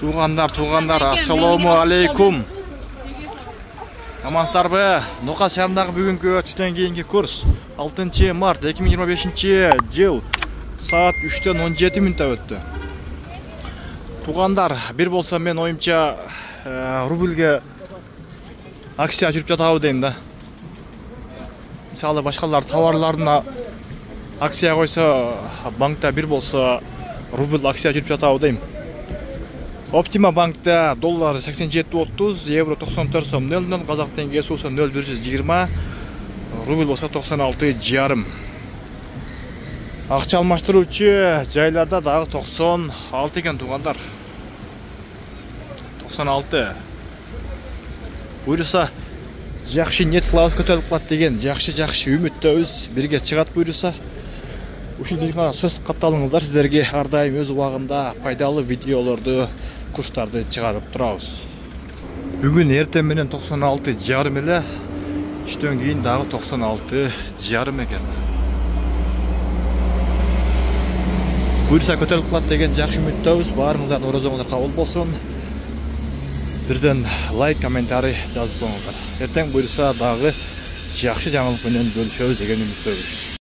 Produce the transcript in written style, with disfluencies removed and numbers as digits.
Туғандар, ассаламу алейкум. Амансыздарбы? Ноқас шаарындагы бүгүнкү түштөн кийинки курс 6 март 2025 жыл саат 3-тен 17 мүнөттө өттү. Туғандар, бир болсо мен оюмча рубльге акция жүрүп жатабы дейм да. Мисалы башкалар товарларына акция койсо, банкта бир болсо рубль акция жүрүп жатабы дейм. Optima bankta dollar 87.30, евро 94 сом 0, казак теңгеси болсо 0,120, рубль болсо 96,5. Акча алмаштыруучу жайларда дагы 96 экен тугандар. 96. Буйруса жакшы ниет кылабыз, көтөрүлүп калат деген жакшы үмүттөбүз. Бирге чыгат буйруса. Ушул бирге сөз катталыңыздар, сиздерге ар дайым өз убагында пайдалуу видеолорду, курстарды чыгарып турабыз. Бүгүн эртең менен 96,5 эле, түштөн кийин дагы 96,5 экен. Буйруса көтөрүлүп калат деген жакшы үмүттөбүз. Баарыңыздан орозоңуздар кабыл болсун. Бирден лайк, комментарий жазып коюңуздар. Эртең буйруса дагы жакшы жаңылык менен бөлүшөбүз деген үмүттөбүз.